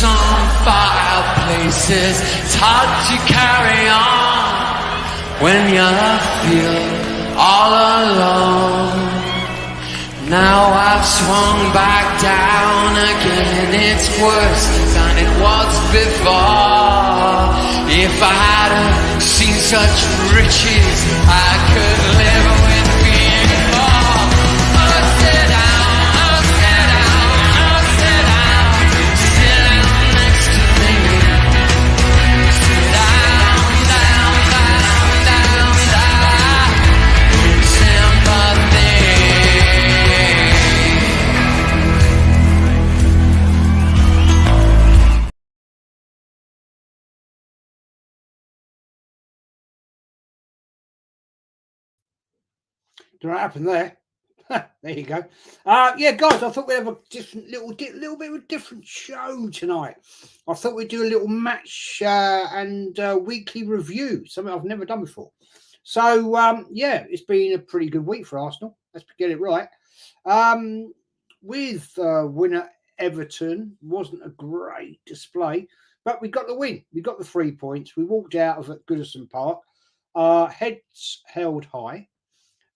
streets on fireplaces. It's hard to carry on when you feel all alone. Now I've swung back down again. It's worse than it was before. If I hadn't seen such riches, I could live with being poor. Oh, sit down, oh, sit down, oh, sit down. Sit down next to me. Sit down, down, down, down, down. Sympathy. Don't know what happened there. There you go. Yeah, guys, I thought we'd have a different little bit of a different show tonight. I thought we'd do a little match and weekly review, something I've never done before. So yeah, it's been a pretty good week for Arsenal. Let's get it right. With winner Everton, wasn't a great display, but we got the win. We got the 3 points. We walked out of at Goodison Park, heads held high.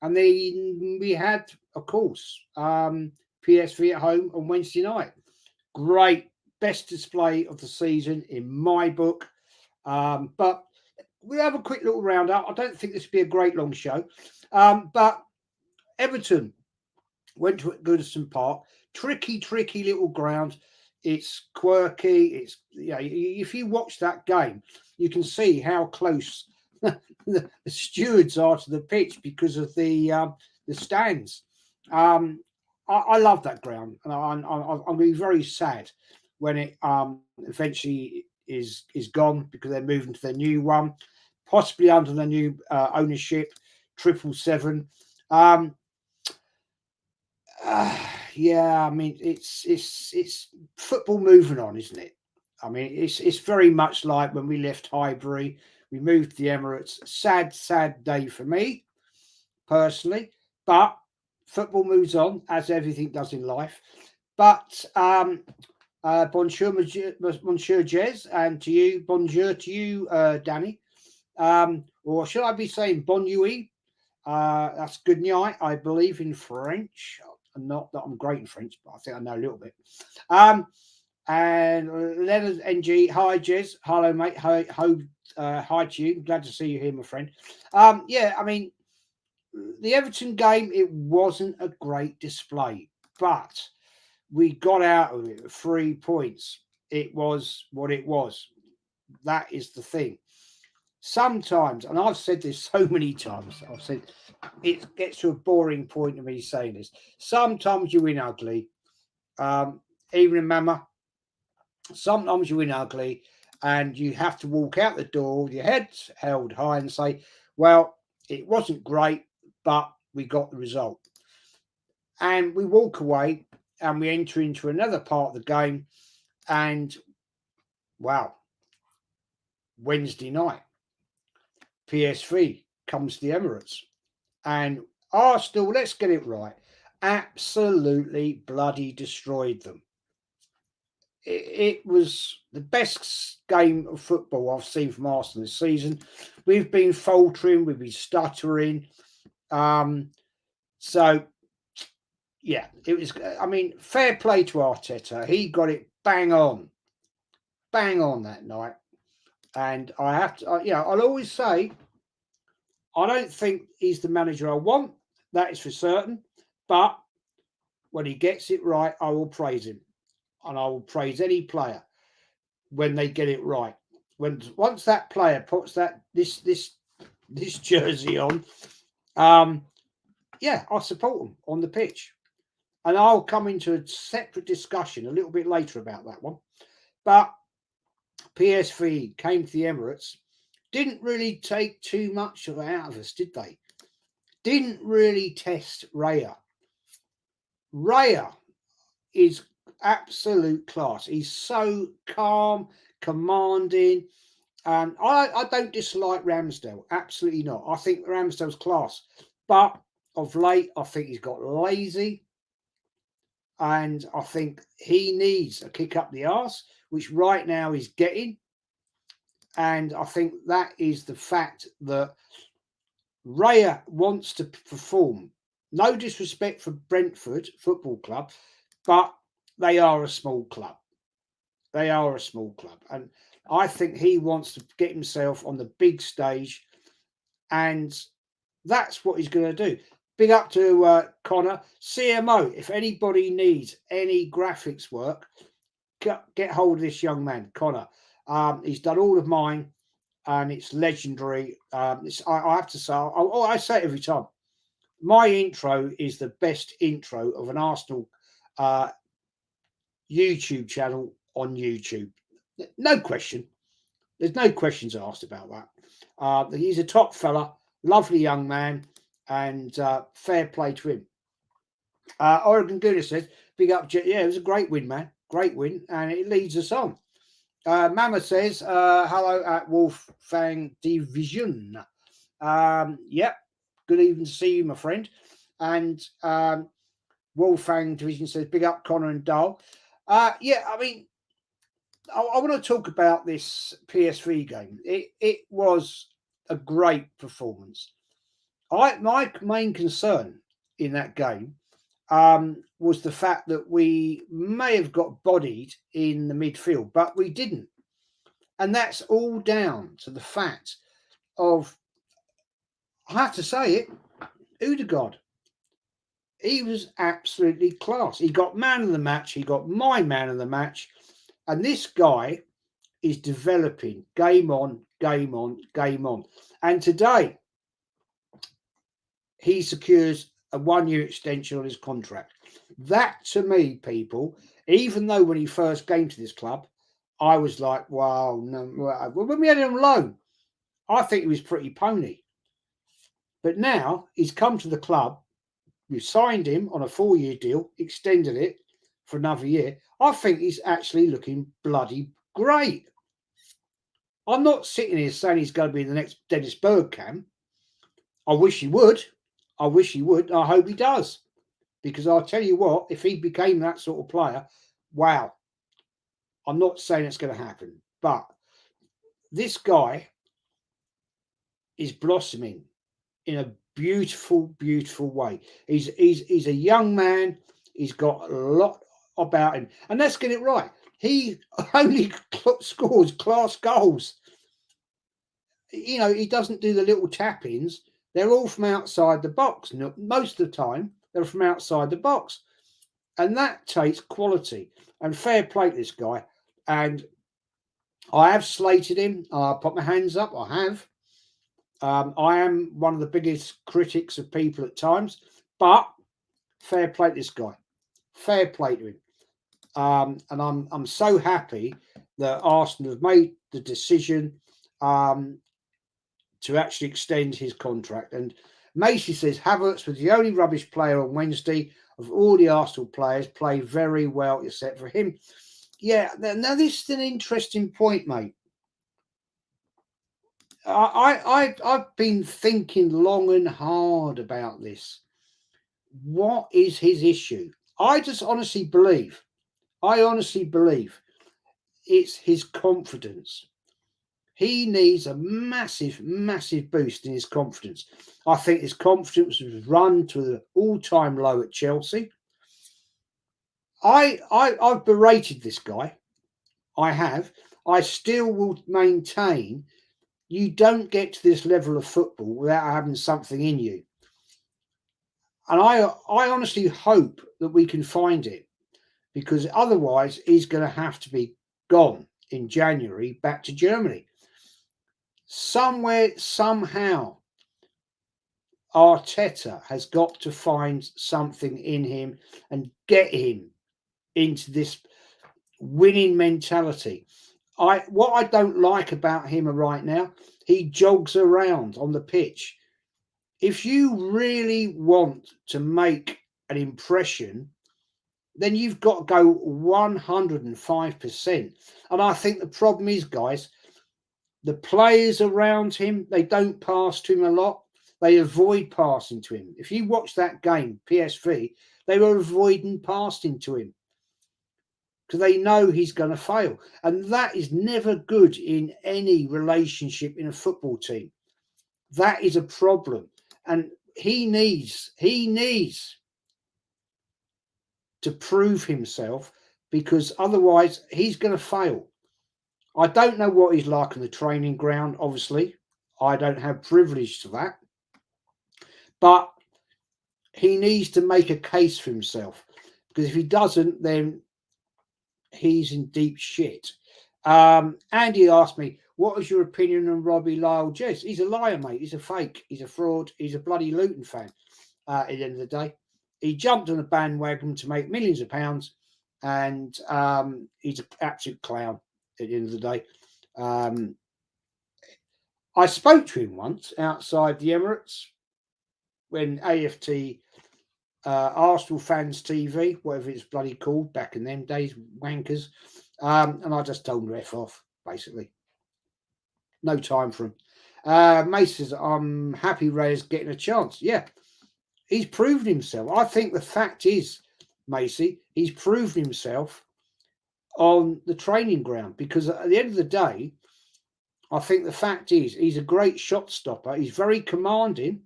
And then we had, of course, PSV at home on Wednesday night. Great, best display of the season in my book. But we'll have a quick little roundup. I don't think this will be a great long show. But Everton went to Goodison Park. Tricky little ground. It's quirky. It's, you know, if you watch that game, you can see how close the stewards are to the pitch because of the stands. I love that ground, and I'm going to be very sad when it eventually is gone, because they're moving to their new one, possibly under the new ownership, 777. Yeah, I mean it's football moving on, isn't it? I mean it's very much like when we left Highbury. We moved to the Emirates. Sad day for me, personally. But football moves on, as everything does in life. But bonjour, Monsieur Jez, and to you, bonjour to you, Danny. Or should I be saying bon nuit? That's good night, I believe, in French. Not that I'm great in French, but I think I know a little bit. And Leonard NG, hi Jez, hello mate, hi to you. Glad to see you here, my friend. Yeah, I mean, the Everton game, it wasn't a great display, but we got out of it 3 points. It was what it was. That is the thing. Sometimes, and I've said this so many times, I've said it gets to a boring point of me saying this. Sometimes you win ugly, even in Mama. Sometimes you win ugly, and you have to walk out the door with your head held high and say, well, it wasn't great, but we got the result. And we walk away and we enter into another part of the game. And, wow, Wednesday night, PSV comes to the Emirates. And Arsenal, let's get it right, absolutely bloody destroyed them. It was the best game of football I've seen from Arsenal this season. We've been faltering, we've been stuttering. So, yeah, it was, I mean, fair play to Arteta. He got it bang on that night. And I have to, I'll always say, I don't think he's the manager I want. That is for certain. But when he gets it right, I will praise him. And I will praise any player when they get it right. Once that player puts this jersey on, yeah, I support them on the pitch. And I'll come into a separate discussion a little bit later about that one. But PSV came to the Emirates, didn't really take too much of it out of us, did they? Didn't really test Raya. Raya is absolute class. He's so calm, commanding. And I don't dislike Ramsdale. Absolutely not. I think Ramsdale's class. But of late, I think he's got lazy. And I think he needs a kick up the arse, which right now he's getting. And I think that is the fact that Raya wants to perform. No disrespect for Brentford Football Club, but they are a small club. They are a small club. And I think he wants to get himself on the big stage, and that's what he's going to do. Big up to Connor. CMO, if anybody needs any graphics work, get hold of this young man, Connor. He's done all of mine, and it's legendary. I have to say, I say it every time. My intro is the best intro of an Arsenal YouTube channel on YouTube. No question. There's no questions asked about that. He's a top fella, lovely young man, and fair play to him. Oregon Gooner says, big up, yeah, it was a great win, man. Great win, and it leads us on. Mama says, hello at Wolfgang Division. Yep, good evening to see you, my friend. And Wolfgang Division says, big up Connor and Dale. Yeah, I mean, I want to talk about this PSV game. It was a great performance. My main concern in that game was the fact that we may have got bodied in the midfield, but we didn't. And that's all down to the fact of, I have to say it, Odegaard. He was absolutely class. He got man of the match. He got my man of the match. And this guy is developing game on, game on, game on. And today, he secures a 1-year extension on his contract. That, to me, people, even though when he first came to this club, I was like, wow, no. Well, when we had him on loan, I think he was pretty pony. But now he's come to the club. We've signed him on a 4-year deal, extended it for another year. I think he's actually looking bloody great. I'm not sitting here saying he's going to be the next Dennis Bergkamp. I wish he would. I wish he would. I hope he does. Because I'll tell you what, if he became that sort of player, wow. I'm not saying it's going to happen. But this guy is blossoming in a beautiful, beautiful way. He's a young man. He's got a lot about him. And let's get it right. He only scores class goals. You know, he doesn't do the little tap-ins. They're all from outside the box. Most of the time, they're from outside the box. And that takes quality. And fair play to this guy. And I have slated him. I put my hands up. I have. I am one of the biggest critics of people at times. But fair play to this guy. Fair play to him. And I'm so happy that Arsenal have made the decision to actually extend his contract. And Macy says Havertz was the only rubbish player on Wednesday of all the Arsenal players. Played very well, except for him. Yeah, now this is an interesting point, mate. I've been thinking long and hard about this. What is his issue? I honestly believe it's his confidence. He needs a massive, massive boost in his confidence. I think his confidence was run to the all-time low at Chelsea. I've berated this guy. I have. I still will maintain you don't get to this level of football without having something in you. And I honestly hope that we can find it, because otherwise he's going to have to be gone in January back to Germany. Somewhere, somehow, Arteta has got to find something in him and get him into this winning mentality. What I don't like about him right now, he jogs around on the pitch. If you really want to make an impression, then you've got to go 105%. And I think the problem is, guys, the players around him, they don't pass to him a lot. They avoid passing to him. If you watch that game, PSV, they were avoiding passing to him. because they know he's going to fail. And that is never good in any relationship in a football team. That is a problem. And he needs to prove himself, because otherwise he's going to fail. I don't know what he's like on the training ground, obviously. I don't have privilege to that. But he needs to make a case for himself, because if he doesn't, then he's in deep shit. Andy asked me, what was your opinion on Robbie Lyle Jez? He's a liar, mate. He's a fake. He's a fraud. He's a bloody Luton fan at the end of the day. He jumped on a bandwagon to make millions of pounds, and he's an absolute clown at the end of the day. I spoke to him once outside the Emirates when AFT, Arsenal Fans TV, whatever it's bloody called back in them days, wankers. And I just told him to F off, basically. No time for him. Mace says, I'm happy Ray's getting a chance. Yeah, he's proven himself. I think the fact is, Macy, he's proven himself on the training ground, because at the end of the day, I think the fact is he's a great shot stopper. He's very commanding.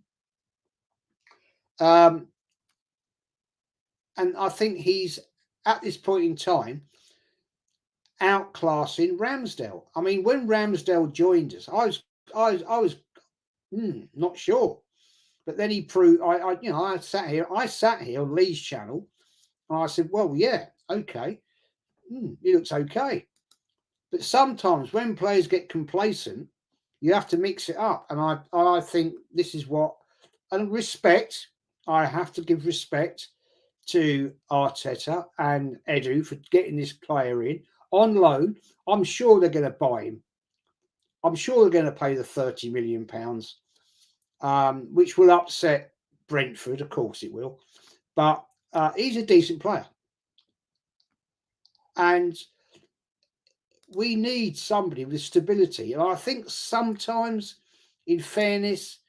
And I think he's, at this point in time, outclassing Ramsdale. I mean, when Ramsdale joined us, I was not sure, but then he proved. I sat here on Lee's channel, and I said, well, yeah, okay, he looks okay. But sometimes when players get complacent, you have to mix it up, and I think this is what, and respect. I have to give respect to Arteta and Edu for getting this player in on loan. I'm sure they're going to buy him. I'm sure they're going to pay the £30 million, which will upset Brentford. Of course it will. But he's a decent player. And we need somebody with stability. And I think sometimes, in fairness,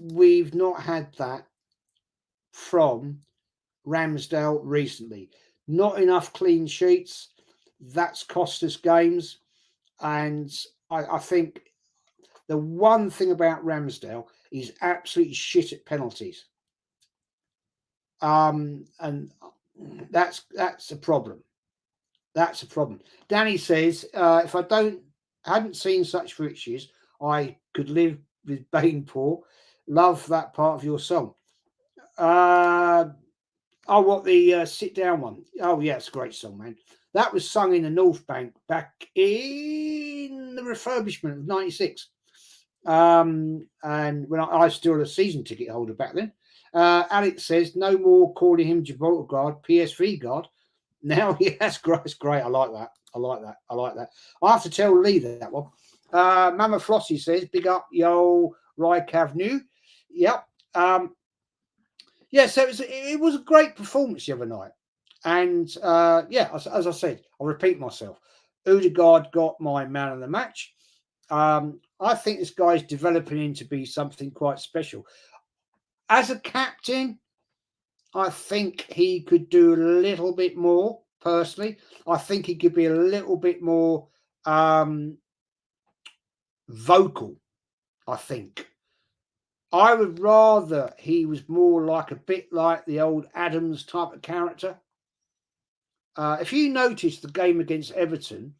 we've not had that from Ramsdale recently. Not enough clean sheets. That's cost us games. And I think the one thing about Ramsdale is absolutely shit at penalties. And that's a problem. That's a problem. Danny says, if I hadn't seen such riches, I could live with Bainport. Love that part of your song. What the sit down one? Oh yeah, it's a great song, man. That was sung in the North Bank back in the refurbishment of '96. And when I was still a season ticket holder back then. Alex says, no more calling him Gibraltar guard, PSV guard. Now, yeah, that's great. It's great. I like that. I have to tell Lee that one. Mama Flossie says, big up, yo, Ryk Avenue. Yep. So it was a great performance the other night. And, as I said, I'll repeat myself. Odegaard got my man of the match. I think this guy's developing into be something quite special. As a captain, I think he could do a little bit more, personally. I think he could be a little bit more vocal, I think. I would rather he was more like a bit like the old Adams type of character. If you notice the game against Everton,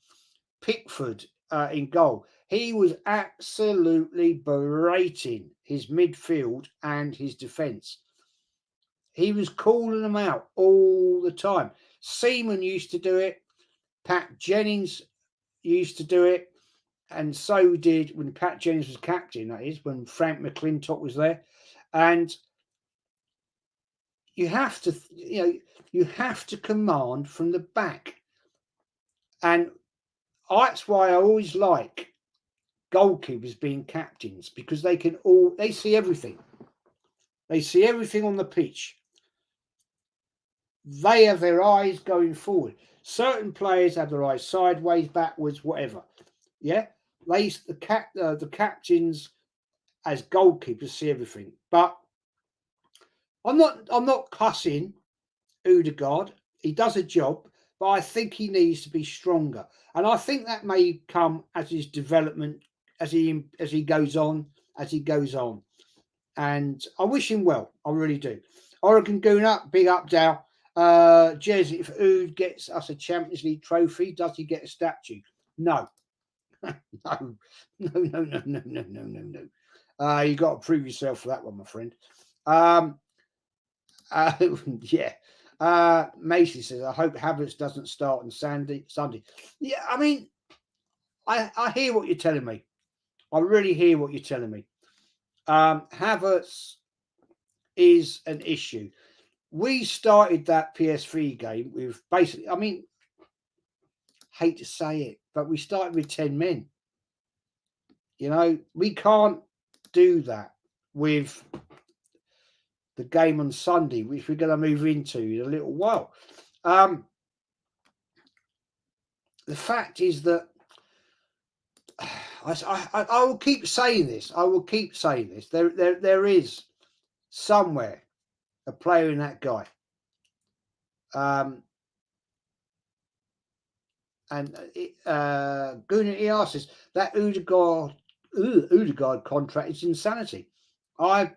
Pickford in goal, he was absolutely berating his midfield and his defence. He was calling them out all the time. Seaman used to do it. Pat Jennings used to do it. And so did when Pat Jennings was captain, that is, when Frank McClintock was there. And you have to command from the back. And that's why I always like goalkeepers being captains, because they see everything. They see everything on the pitch. They have their eyes going forward. Certain players have their eyes sideways, backwards, whatever. Yeah, the captains as goalkeepers see everything. But I'm not cussing Odegaard. He does a job, but I think he needs to be stronger. And I think that may come as his development, as he goes on, And I wish him well. I really do. Oregon Gooner, big up, Dow. Jez, if Ood gets us a Champions League trophy, does he get a statue? No. No. You got to prove yourself for that one, my friend. Yeah. Macy says, I hope Havertz doesn't start on Sunday. Yeah, I mean, I hear what you're telling me. I really hear what you're telling me. Havertz is an issue. We started that PSV game with basically, I mean, hate to say it, but we started with 10 men. You know, we can't do that with the game on Sunday, which we're going to move into in a little while. The fact is that I will keep saying this. There is somewhere a player in that guy. And Gunnar asks that Odegaard contract is insanity. I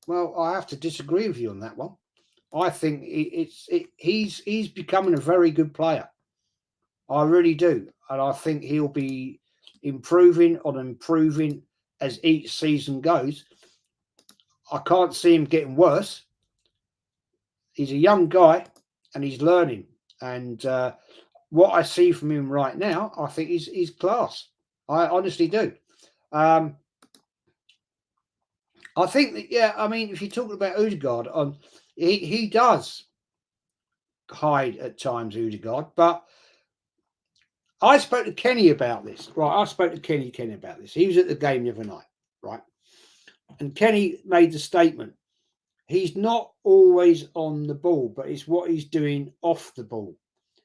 have to disagree with you on that one. I think he's becoming a very good player. I really do, and I think he'll be improving as each season goes. I can't see him getting worse. He's a young guy, and he's learning. And what I see from him right now, I think he's class. I honestly do. I think that, yeah, I mean, if you're talking about Odegaard, he does hide at times, Odegaard, but I spoke to Kenny about this, right? I spoke to Kenny about this. He was at the game the other night, right? And Kenny made the statement, he's not always on the ball, but it's what he's doing off the ball.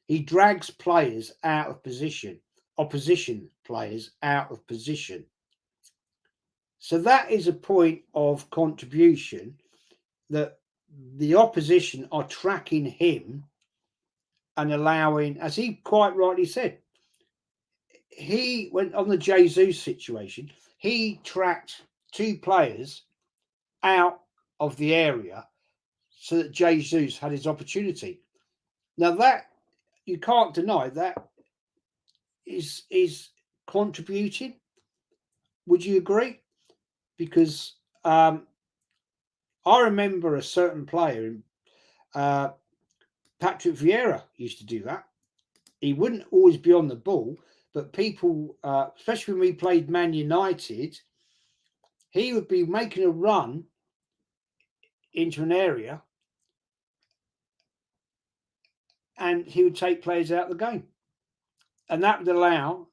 He drags players out of position, opposition players out of position. So that is a point of contribution that the opposition are tracking him and allowing, as he quite rightly said, he went on the Jesus situation, he tracked two players out of the area so that Jesus had his opportunity. Now that you can't deny that is contributing. Would you agree? Because I remember a certain player, Patrick Vieira used to do that. He wouldn't always be on the ball, but people, especially when we played Man United, he would be making a run into an area and he would take players out of the game. And that would allow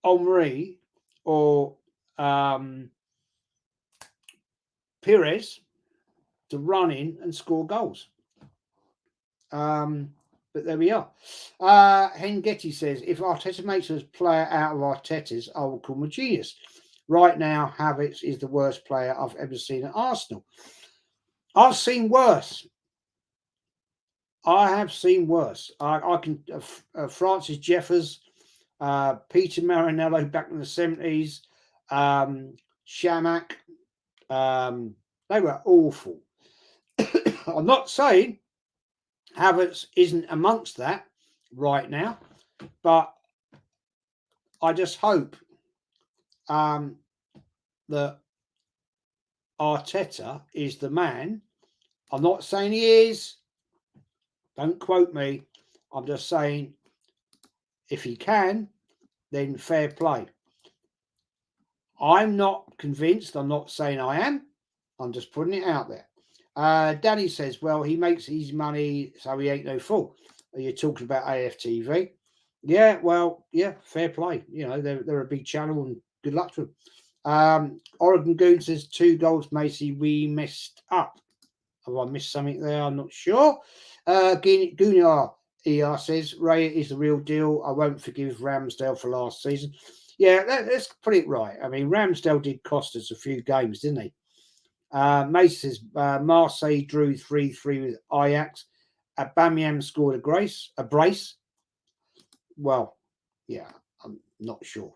Henry or Pires to run in and score goals. But there we are. Hengetti says, if Arteta makes us player out of Arteta's, I will call him a genius. Right now, Havertz is the worst player I've ever seen at Arsenal. I've seen worse. I have seen worse. I can Francis Jeffers, Peter Marinello back in the 70s, Shamak. They were awful. I'm not saying Havertz isn't amongst that right now, but I just hope that Arteta is the man. I'm not saying he is. Don't quote me. I'm just saying if he can, then fair play. I'm not convinced. I'm not saying I am. I'm just putting it out there. Danny says, well, he makes his money, so he ain't no fool. Are you talking about AFTV? Yeah, well, yeah, fair play. You know, they're a big channel and good luck to them. Oregon Goon says 2 goals, Macy. We messed up. Have I missed something there? I'm not sure. Gunnar ER says, Ray is the real deal. I won't forgive Ramsdale for last season. Yeah, let's put it right. I mean, Ramsdale did cost us a few games, didn't he? Mace says, Marseille drew 3-3 with Ajax. Aubameyang scored a brace. Well, yeah, I'm not sure.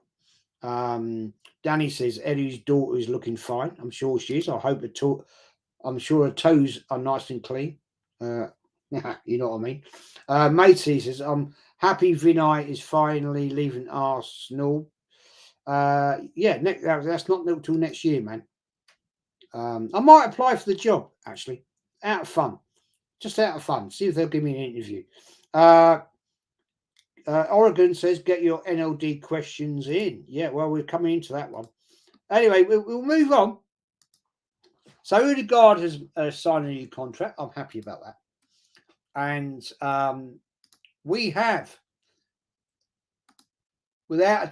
Danny says Eddie's daughter is looking fine. I'm sure she is. I hope I'm sure her toes are nice and clean. You know what I mean. Matey says I'm happy Vinay is finally leaving Arsenal. Yeah, that's not till next year, man. I might apply for the job actually, out of fun, just out of fun. See if they'll give me an interview. Oregon says get your NLD questions in. Yeah, well, we're coming into that one. Anyway, we'll move on. So Odegaard has signed a new contract. I'm happy about that. And we have, without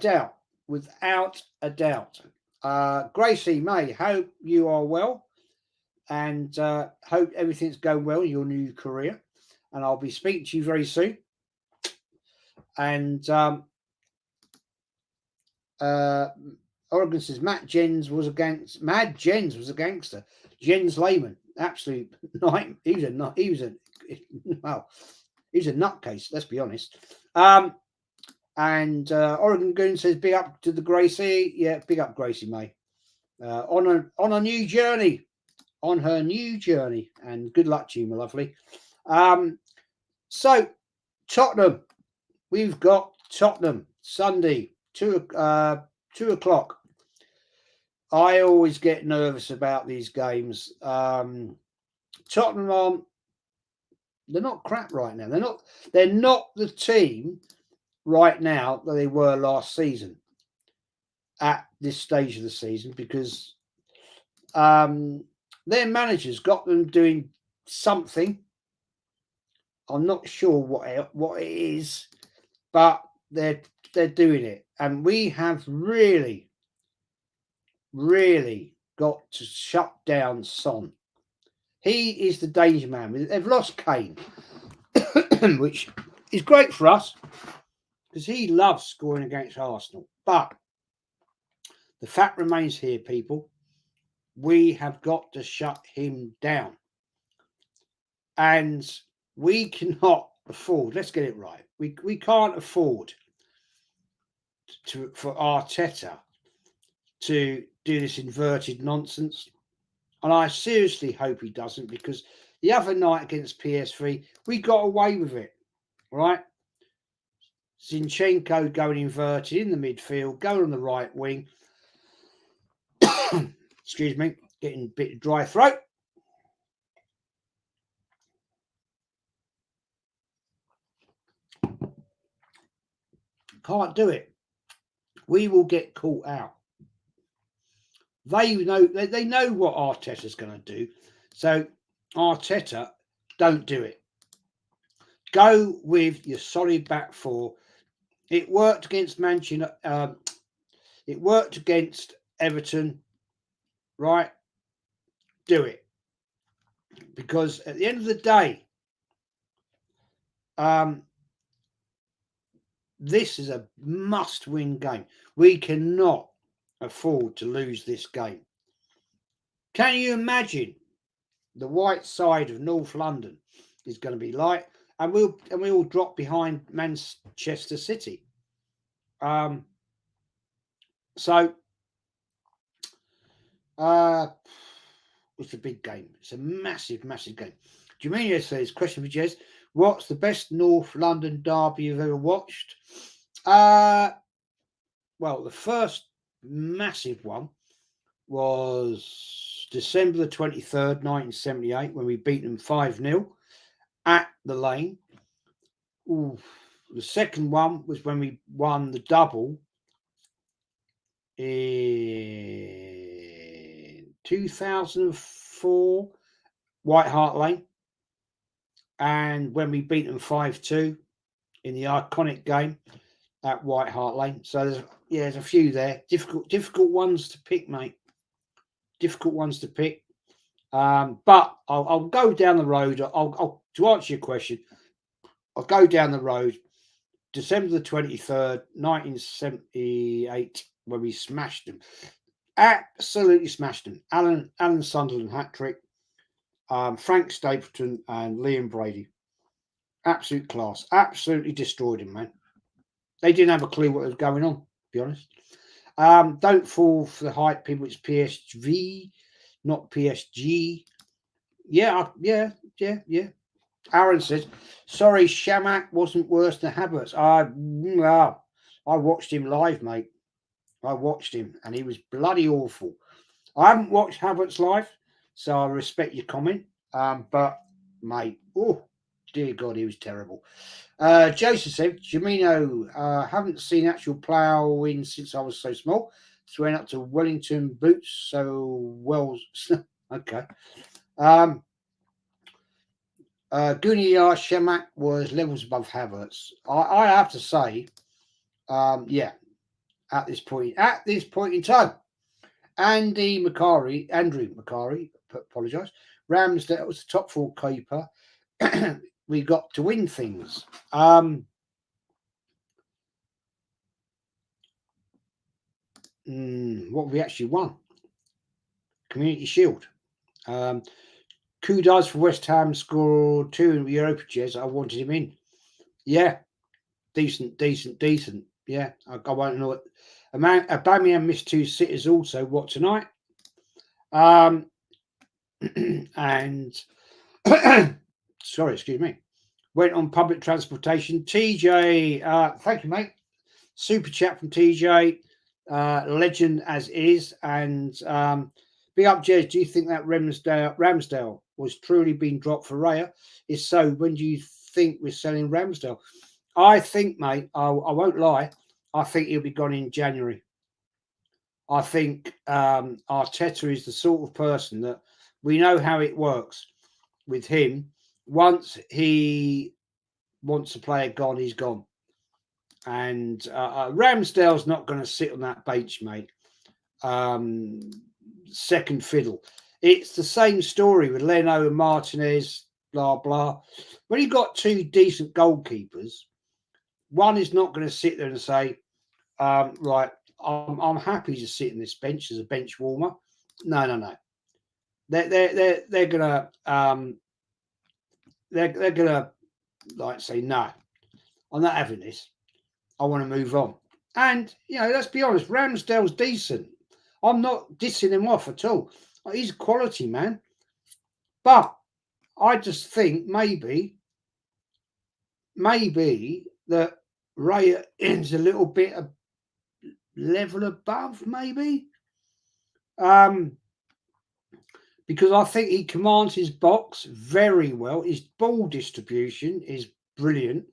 a doubt, Gracie May, hope you are well and hope everything's going well in your new career. And I'll be speaking to you very soon. And Oregon says Mad Jens was a gangster. Jens Lehman, absolute night. He was a nutcase. Let's be honest. And Oregon Goon says big up to the Gracie. Yeah, big up Gracie May. On a new journey, on her new journey, and good luck to you, my lovely. So Tottenham, we've got Tottenham Sunday 2 o'clock. I always get nervous about these games. Tottenham they're not crap right now. They're not the team right now that they were last season at this stage of the season because their managers got them doing something. I'm not sure what it is, but they're doing it, and we have really got to shut down Son. He is the danger man. They've lost Kane, which is great for us because he loves scoring against Arsenal. But the fact remains here, people. We have got to shut him down. And we cannot afford, let's get it right, we can't afford for Arteta to do this inverted nonsense. And I seriously hope he doesn't, because the other night against PSV, we got away with it, right? Zinchenko going inverted in the midfield, going on the right wing. Excuse me, getting a bit of dry throat. Can't do it. We will get caught out. They know what Arteta's going to do. So Arteta, don't do it. Go with your solid back four. It worked against Manchester. It worked against Everton, right? Do it, because at the end of the day, this is a must-win game. We cannot afford to lose this game. Can you imagine the white side of North London is going to be like, and we'll drop behind Manchester City. So it's a big game. It's a massive game. Jamina says, question for Jez, what's the best North London derby you've ever watched? Well, the first massive one was December the 23rd, 1978, when we beat them 5-0 at the Lane. Ooh, the second one was when we won the double in 2004, White Hart Lane, and when we beat them 5-2 in the iconic game at White Hart Lane. So there's a few there. Difficult ones to pick, mate. Difficult ones to pick. But I'll go down the road. I'll to answer your question, I'll go down the road. December the 23rd, 1978, where we smashed them. Absolutely smashed them. Alan Sunderland hat-trick. Frank Stapleton and Liam Brady. Absolute class. Absolutely destroyed him, man. They didn't have a clue what was going on, to be honest. Don't fall for the hype, people. It's PSV, not PSG. Yeah, yeah. Aaron says, sorry, Shamak wasn't worse than Havertz. I watched him live, mate. I watched him and he was bloody awful. I haven't watched Havertz live, so I respect your comment. But, mate, oh, dear God, he was terrible. Joseph said, Jamino, haven't seen actual ploughing since I was so small. So went up to Wellington boots, so well. Okay. Gunia Shemak was levels above Havertz. I have to say, yeah, at this point in time. Andrew Macari, apologise. Ramsdale was the top 4 keeper. We got to win things. What we actually won? Community Shield. Kudos for West Ham, scored 2 in Europa Jazz. I wanted him in. Yeah, decent. Yeah, I won't know it. Aubameyang missed 2 sitters also. What tonight? And sorry, excuse me. Went on public transportation. TJ, thank you, mate. Super chat from TJ. Legend as is. And big up, Jez. Do you think that Ramsdale was truly being dropped for Raya? If so, when do you think we're selling Ramsdale? I think, mate, I won't lie. I think he'll be gone in January. I think Arteta is the sort of person that we know how it works with him. Once he wants a player gone, he's gone. And Ramsdale's not going to sit on that bench, mate. Second fiddle. It's the same story with Leno and Martinez, blah, blah. When you've got 2 decent goalkeepers, one is not going to sit there and say, right, I'm happy to sit in this bench as a bench warmer. No. They're gonna they're gonna like say, no, I'm not having this. I want to move on. And let's be honest, Ramsdale's decent. I'm not dissing him off at all. He's a quality man. But I just think maybe that Raya is a little bit of level above, maybe. Because I think he commands his box very well. His ball distribution is brilliant.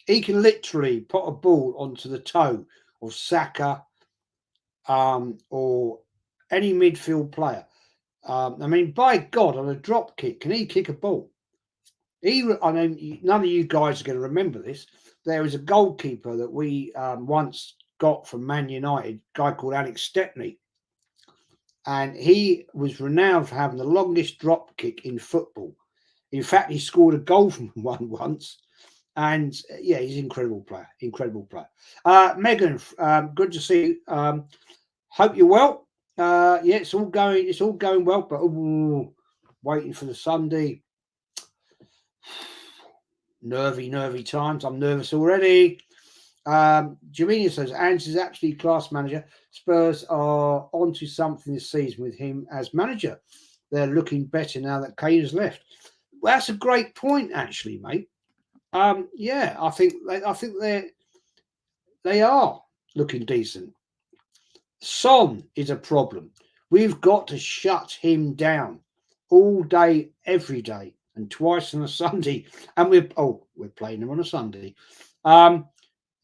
He can literally put a ball onto the toe of Saka or any midfield player. I mean, by God, on a drop kick, can he kick a ball? I know none of you guys are going to remember this. There was a goalkeeper that we once got from Man United, a guy called Alex Stepney. And he was renowned for having the longest drop kick in football. In fact, he scored a goal from one once. And yeah, he's an incredible player. Megan, good to see you. Hope you're well. Yeah, it's all going well, but waiting for the Sunday. Nervy times. I'm nervous already. Jamina says, Ange is actually class manager. Spurs are onto something this season with him as manager. They're looking better now that Kane has left. Well, that's a great point, actually, mate. Yeah, I think they are looking decent. Son is a problem. We've got to shut him down all day, every day, and twice on a Sunday. And we're playing him on a Sunday.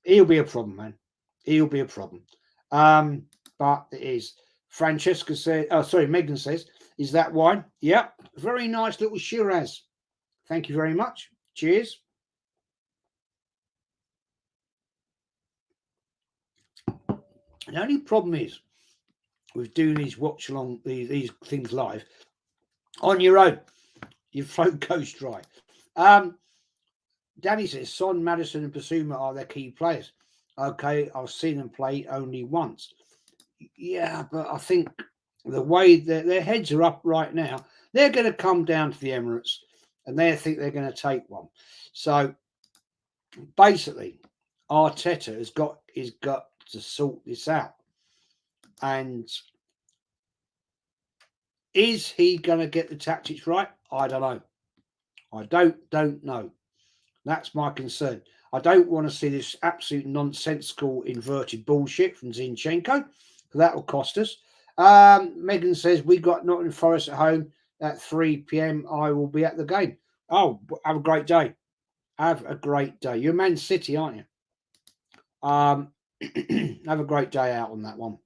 He'll be a problem, man. He'll be a problem. But it is. Francesca says, Megan says, is that wine? Yep. Very nice little Shiraz. Thank you very much. Cheers. The only problem is with doing these watch along, these things live on your own, your throat goes dry. Danny says, Son, Maddison and Basuma are their key players. Okay, I've seen them play only once. Yeah, but I think the way their heads are up right now, they're going to come down to the Emirates and they think they're going to take one. So basically, Arteta has got to sort this out. And is he going to get the tactics right? I don't know. I don't know. That's my concern. I don't want to see this absolute nonsensical inverted bullshit from Zinchenko. That will cost us. Megan says, we got Nottingham Forest at home at 3 p.m. I will be at the game. Oh, have a great day. Have a great day. You're Man City, aren't you? Have a great day out on that one.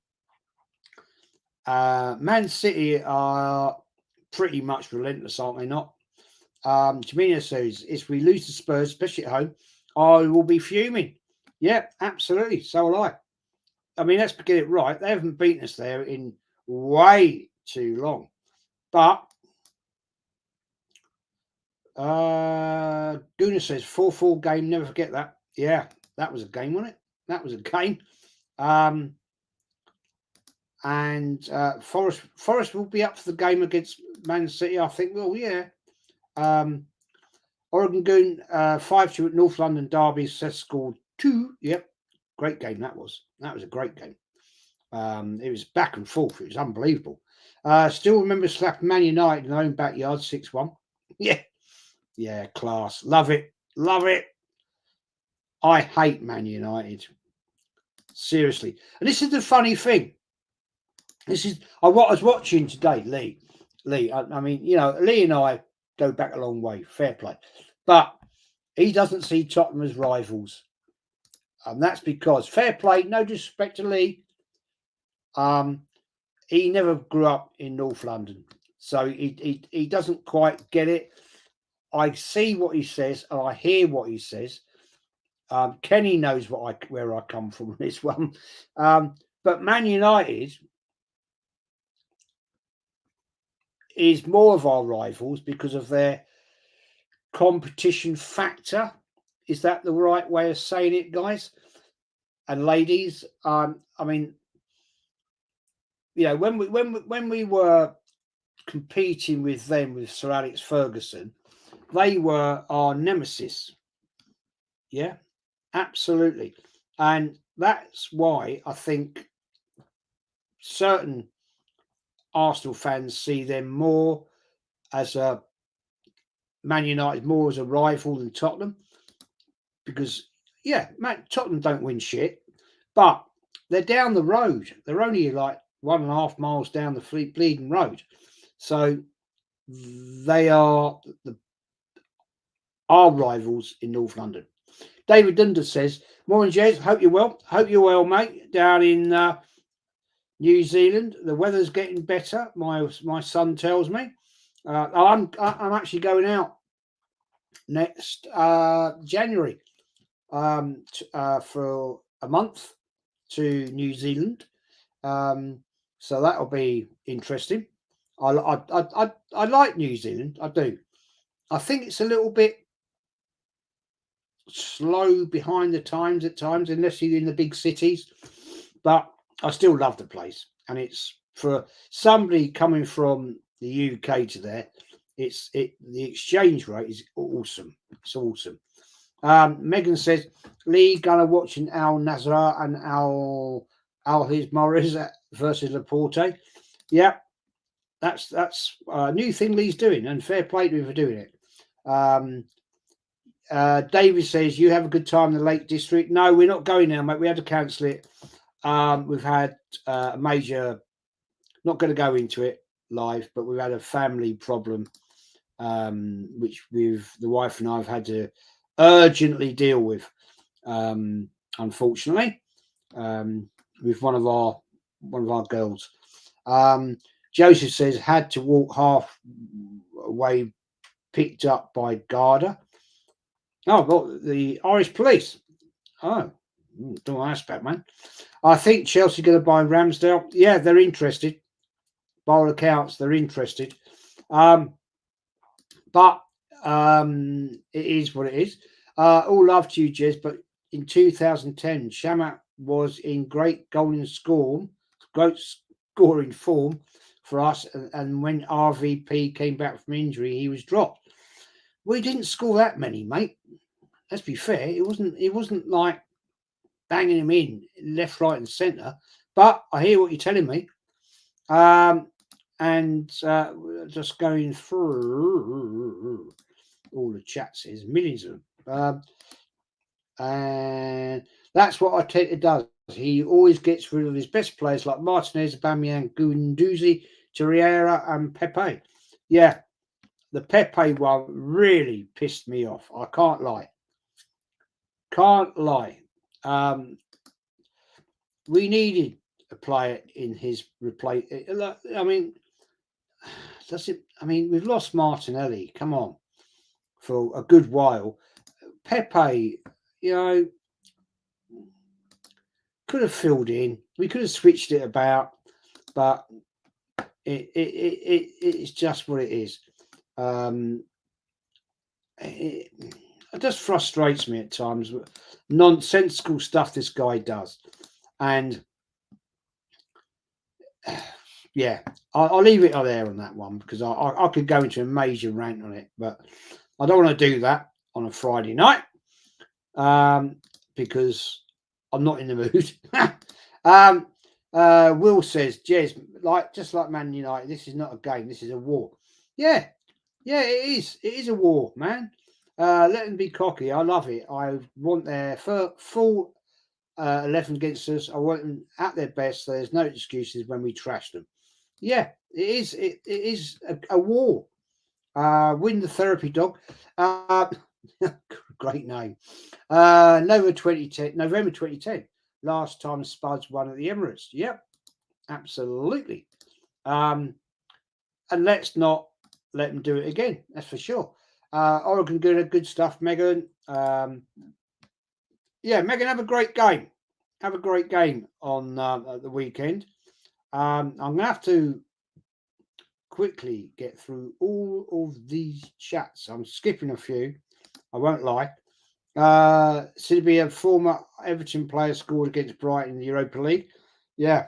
Man City are pretty much relentless, aren't they not? Jamina says, if we lose to Spurs, especially at home, I will be fuming. Yeah, absolutely. So will I. I mean, let's get it right. They haven't beaten us there in way too long. But Guna says 4-4 game, never forget that. Yeah, that was a game, wasn't it? That was a game. And Forest will be up for the game against Man City, I think. Well, yeah. Oregon Goon 5-2 at North London Derby says scored 2. Yep, great game that was. That was a great game. It was back and forth. It was unbelievable. Still remember slapping Man United in their own backyard 6-1. Yeah, class. Love it. Love it. I hate Man United. Seriously. And this is the funny thing. I was watching today, Lee. I mean, you know, Lee and I go back a long way. Fair play. But he doesn't see Tottenham as rivals. And that's because, fair play, no disrespect to Lee, he never grew up in North London. So he doesn't quite get it. I see what he says and I hear what he says. Kenny knows where I come from on this one. But Man United is more of our rivals because of their competition factor. Is that the right way of saying it, guys and ladies? I mean, you know, when we were competing with them with Sir Alex Ferguson, they were our nemesis. Yeah, absolutely. And that's why I think certain Arsenal fans see them more as a Man United, more as a rival than Tottenham. Because, yeah, Tottenham don't win shit, but they're down the road. They're only like 1.5 miles down the bleeding road. So they are our rivals in North London. David Dundas says, morning, Jez. Hope you're well. Hope you're well, mate. Down in New Zealand, the weather's getting better. My son tells me. I'm actually going out next January for a month to New Zealand. So that'll be interesting. I like New Zealand. I do. I think it's a little bit slow behind the times at times, unless you're in the big cities. But I still love the place, and it's for somebody coming from the UK to there. The exchange rate is awesome. It's awesome. Megan says Lee Gunner watching Al Nazar and Al Morris versus Laporte. Yeah, that's a new thing Lee's doing, and fair play to him for doing it. David says you have a good time in the Lake District. No, we're not going now, mate. We had to cancel it. We've had a major, not going to go into it live, but we've had a family problem, which the wife and I have had to urgently deal with, unfortunately, with one of our girls. Joseph says had to walk halfway, picked up by Garda. Oh, well, the Irish police. Oh, don't ask about, man. I think Chelsea going to buy Ramsdale. Yeah, they're interested. By all accounts, they're interested. But it is what it is. All love to you, Jez. But in 2010, Shamak was in great scoring form for us. And when RVP came back from injury, he was dropped. We didn't score that many, mate. Let's be fair. It wasn't like banging them in left, right, and centre. But I hear what you're telling me. And just going through all the chats, there's millions of them. And that's what Arteta does. He always gets rid of his best players like Martinez, Aubameyang, Guendouzi, Torreira, and Pepe. Yeah, the Pepe one really pissed me off. I can't lie. Can't lie. We needed a player in his replace. I mean, does it? I mean, we've lost Martinelli. Come on, for a good while. Pepe, you know, could have filled in. We could have switched it about, but it's just what it is. It just frustrates me at times. Nonsensical stuff this guy does, and yeah, I'll leave it there on that one because I could go into a major rant on it, but I don't want to do that on a Friday night because I'm not in the mood. Will says, Jez, just like Man United, this is not a game, this is a war. Yeah, it is. It is a war, man. Let them be cocky. I love it. I want their full 11 against us. I want them at their best. So there's no excuses when we trash them. Yeah, it is. It is a war. Win the therapy dog. Great name. November 2010. Last time Spuds won at the Emirates. Yep, absolutely. And let's not let them do it again. That's for sure. Oregon good stuff, Megan. Yeah, Megan, have a great game. Have a great game on the weekend. I'm going to have to quickly get through all of these chats. I'm skipping a few. I won't lie. Sidney, a former Everton player, scored against Brighton in the Europa League. Yeah,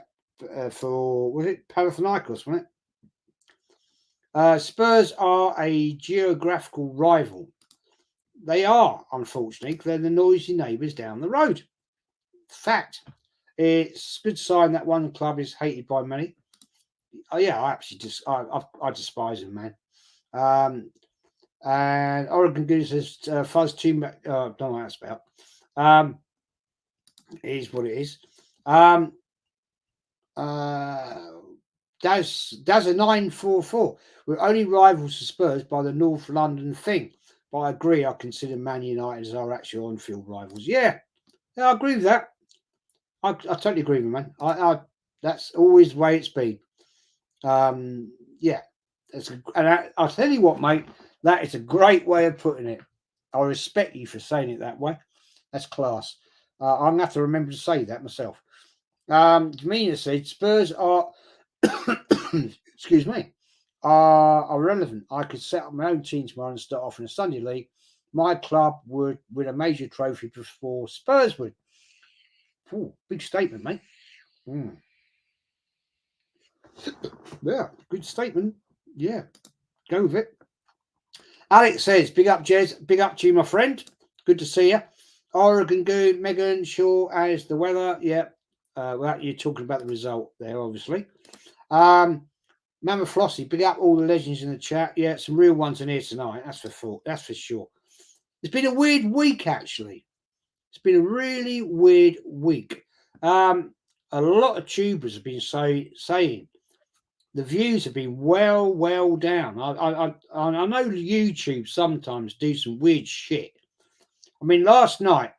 for was it Panathinaikos, wasn't it? Spurs are a geographical rival. They are, unfortunately, because they're the noisy neighbours down the road. Fact. It's a good sign that one club is hated by many. Oh yeah, I despise them, man. And Oregon Goose says fuzz too much. Don't know what that's about. It is what it is. That's a 944. We're only rivals to Spurs by the North London thing. But I agree. I consider Man United as our actual on-field rivals. Yeah, I agree with that. I totally agree with you, man. I that's always the way it's been. Yeah, I'll tell you what, mate. That is a great way of putting it. I respect you for saying it that way. That's class. I'm gonna have to remember to say that myself. Jamina said Spurs are, excuse me, are relevant. I could set up my own team tomorrow and start off in a Sunday league. My club would win a major trophy before Spurs would. Ooh, big statement, mate. Yeah, good statement. Yeah, go with it. Alex says, big up, Jez. Big up to you, my friend. Good to see you. Oregon good. Megan, sure as the weather. Yeah. Well, you're talking about the result there, obviously. Mama Flossie, big up all the legends in the chat. Yeah, some real ones in here tonight. That's for sure. It's been a weird week, actually. It's been a really weird week. A lot of tubers have been saying the views have been well down. I know YouTube sometimes do some weird shit. I mean, last night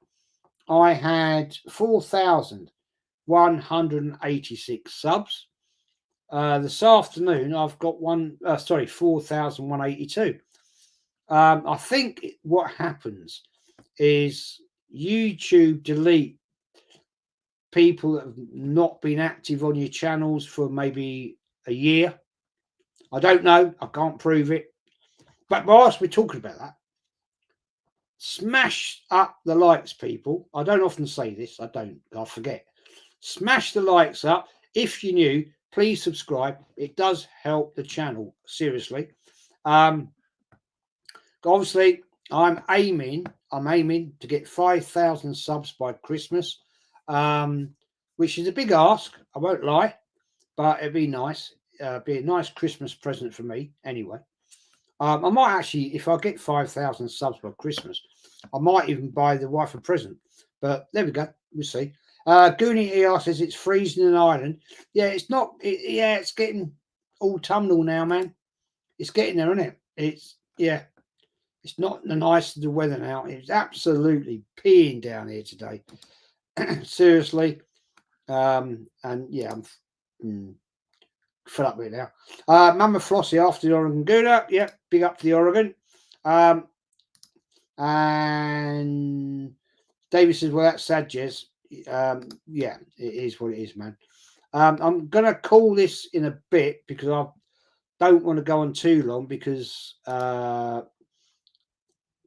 I had 4,186 subs. This afternoon I've got 4,182. I think what happens is YouTube delete people that have not been active on your channels for maybe a year. I don't know. I can't prove it. But whilst we're talking about that, smash up the likes, people. I don't often say this. I forget. Smash the likes up. If you're new, please subscribe. It does help the channel, seriously. Because Obviously, I'm aiming to get 5,000 subs by Christmas, which is a big ask. I won't lie, but it'd be nice. Be a nice Christmas present for me, anyway. I might actually, if I get 5,000 subs by Christmas, I might even buy the wife a present. But there we go. We'll see. Goonie ER says it's freezing in Ireland. Yeah, it's not. It's getting autumnal now, man. It's getting there, isn't it? It's not the nice of the weather now. It's absolutely peeing down here today. Seriously. And yeah, I'm fed up with it now. Mama Flossie after the Oregon Gouda. Yep, big up to the Oregon. And David says, well, that's sad, Jez. Yeah, it is what it is, man. I'm going to call this in a bit because I don't want to go on too long because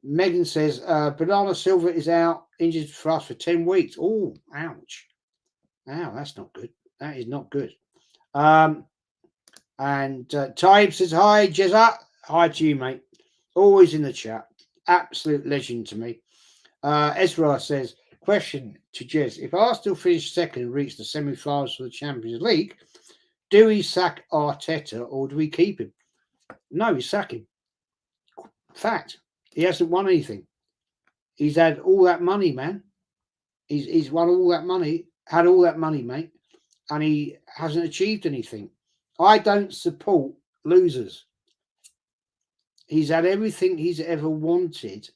Megan says, Bernardo Silva is out injured for us for 10 weeks. Oh, ouch. Ow, that's not good. That is not good. And Taib says, hi, Jezza. Hi to you, mate. Always in the chat. Absolute legend to me. Ezra says, question to Jez. If Arsenal finish second and reach the semi-finals for the Champions League, do we sack Arteta or do we keep him? No, we sack him. Fact. He hasn't won anything. He's had all that money, man. He's won all that money, had all that money, mate, and he hasn't achieved anything. I don't support losers. He's had everything he's ever wanted.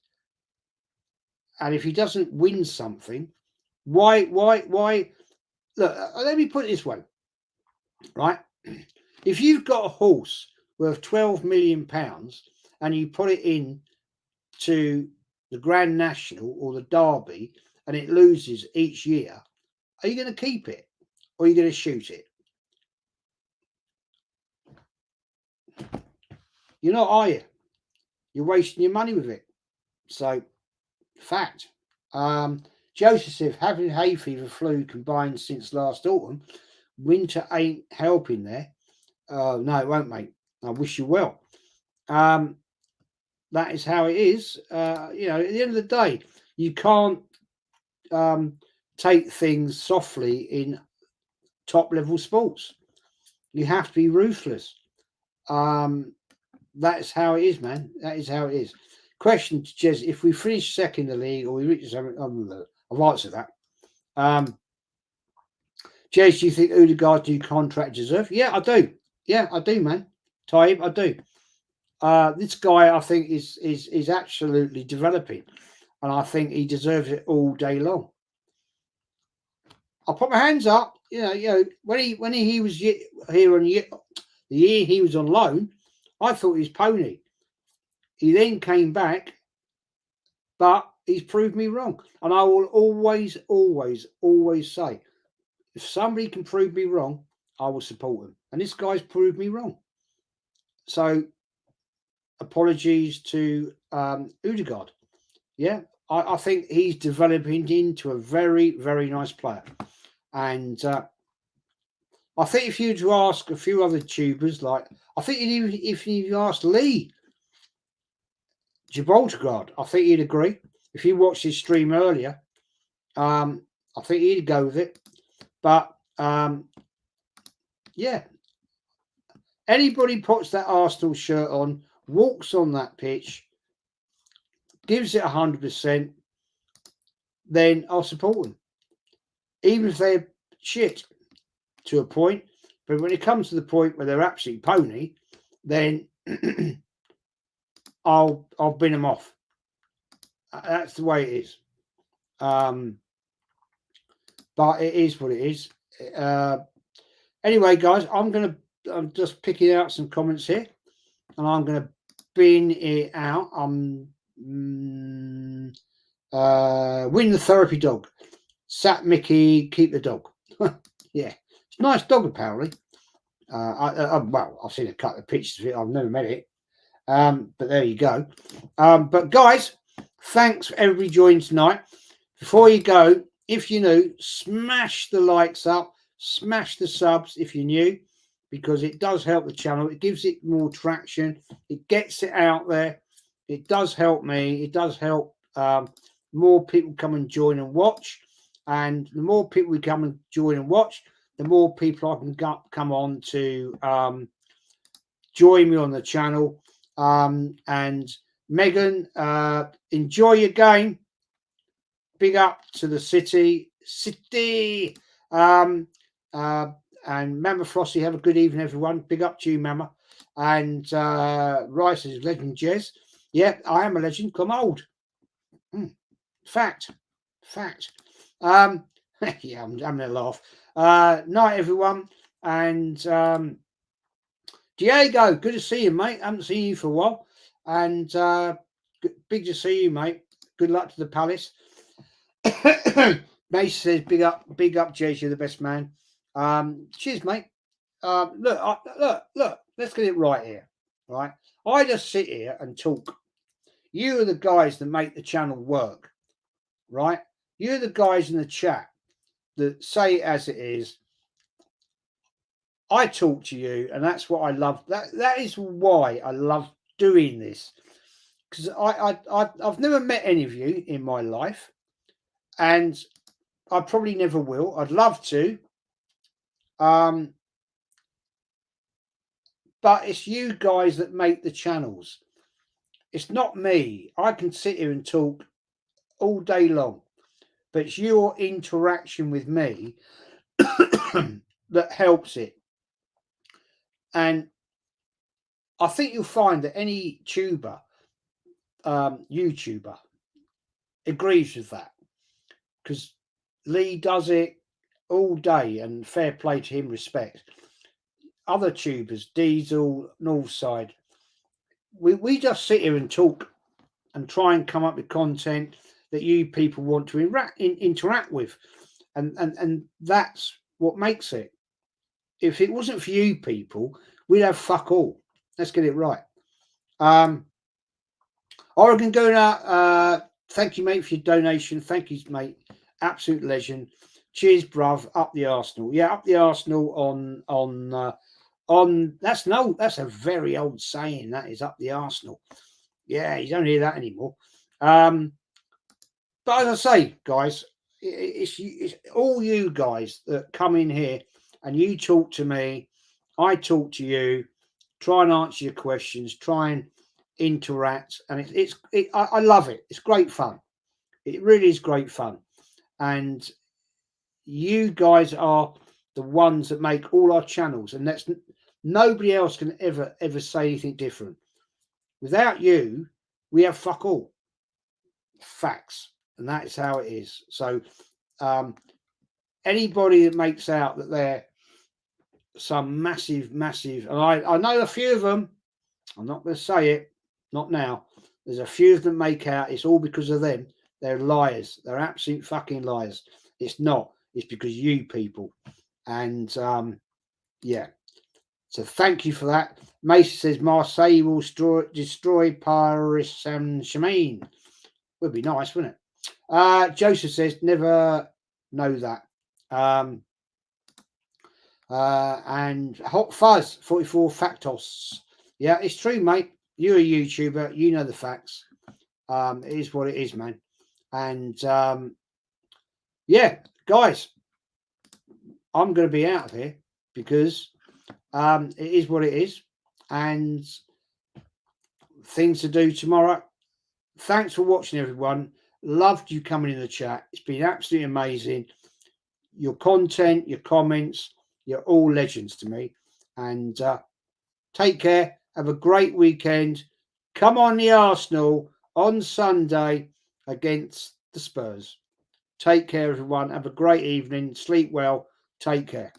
And if he doesn't win something, why? Look, let me put it this way, right? If you've got a horse worth £12 million and you put it in to the Grand National or the Derby and it loses each year, are you going to keep it or are you going to shoot it? You're not, are you? You're wasting your money with it. So, fact. Joseph, having hay fever, flu combined since last autumn, winter ain't helping there. No, it won't, mate. I wish you well. That is how it is. At the end of the day, you can't take things softly in top level sports. You have to be ruthless. That's how it is, man. That is how it is. Question to Jez: if we finish second in the league or we reach something, I've answered that. Jez, do you think Odegaard's new contract deserves? Yeah, I do. Yeah, I do, man. Taib, I do. This guy, I think, is absolutely developing, and I think he deserves it all day long. I'll put my hands up. When he was here on the year he was on loan, I thought he was pony. He then came back, but he's proved me wrong. And I will always, always, always say, if somebody can prove me wrong, I will support them. And this guy's proved me wrong. So, apologies to Odegaard. Yeah, I think he's developing into a very, very nice player. And I think if you to ask a few other tubers, like, I think if you asked Lee Gibraltar, I think he'd agree. If you watched his stream earlier, I think he'd go with it. But yeah, anybody puts that Arsenal shirt on, walks on that pitch, gives it 100%, then I'll support them, even if they're shit to a point. But when it comes to the point where they're absolutely pony, then I'll bin them off. That's the way it is. But it is what it is. Anyway, guys, I'm just picking out some comments here, and I'm gonna bin it out. Win the therapy dog. Sat Mickey, keep the dog. Yeah, it's a nice dog apparently. Well, I've seen a couple of pictures of it. I've never met it. But there you go. But guys, thanks for everybody joining tonight. Before you go, if you're new, smash the likes up, smash the subs if you're new, because it does help the channel. It gives it more traction. It gets it out there. It does help me. It does help more people come and join and watch. And the more people we come and join and watch, the more people I can come on to join me on the channel. And Megan, enjoy your game. Big up to the city. And Mama Frosty, have a good evening, everyone. Big up to you, Mama. And Rice is legend, Jez. Yeah, I am a legend. Come old. Fact. Yeah, I'm having a laugh. Night, everyone. And Diego, good to see you, mate. I haven't seen you for a while. And big to see you, mate. Good luck to the Palace. Mace says, big up, Jez, you're the best man. Cheers, mate. Look, let's get it right here. Right? I just sit here and talk. You are the guys that make the channel work. Right? You're the guys in the chat that say it as it is. I talk to you, and that's what I love. That is why I love doing this. Because I've never met any of you in my life, and I probably never will. I'd love to. But it's you guys that make the channels. It's not me. I can sit here and talk all day long, but it's your interaction with me that helps it. And I think you'll find that any YouTuber agrees with that, because Lee does it all day, and fair play to him, respect. Other tubers, Diesel, Northside, we just sit here and talk and try and come up with content that you people want to interact with, and that's what makes it. If it wasn't for you people, we'd have fuck all. Let's get it right. Oregon Gona, thank you, mate, for your donation. Thank you, mate. Absolute legend. Cheers, bruv. Up the Arsenal. Yeah, up the Arsenal on that's a very old saying. That is, up the Arsenal. Yeah, you don't hear that anymore. But as I say, guys, it's all you guys that come in here and you talk to me. I talk to you. Try and answer your questions. Try and interact, and I love it. It's great fun. It really is great fun, and you guys are the ones that make all our channels, and that's nobody else can ever say anything different. Without you, we have fuck all. Facts, and that's how it is. So anybody that makes out that they're some massive, and I know a few of them, I'm not going to say it, not now. There's a few of them make out it's all because of them. They're liars. They're absolute fucking liars. It's not. It's because you people. And yeah. So thank you for that. Mason says Marseille will destroy Paris Saint-Germain. Would be nice, wouldn't it? Joseph says never know that. And Hot Fuzz 44 Factos. Yeah, it's true, mate. You're a YouTuber. You know the facts. It is what it is, man. And yeah, guys, I'm going to be out of here because it is what it is, and things to do tomorrow. Thanks for watching, everyone. Loved you coming in the chat. It's been absolutely amazing. Your content, your comments, you're all legends to me. And take care. Have a great weekend. Come on the Arsenal on Sunday against the Spurs. Take care, everyone. Have a great evening. Sleep well. Take care.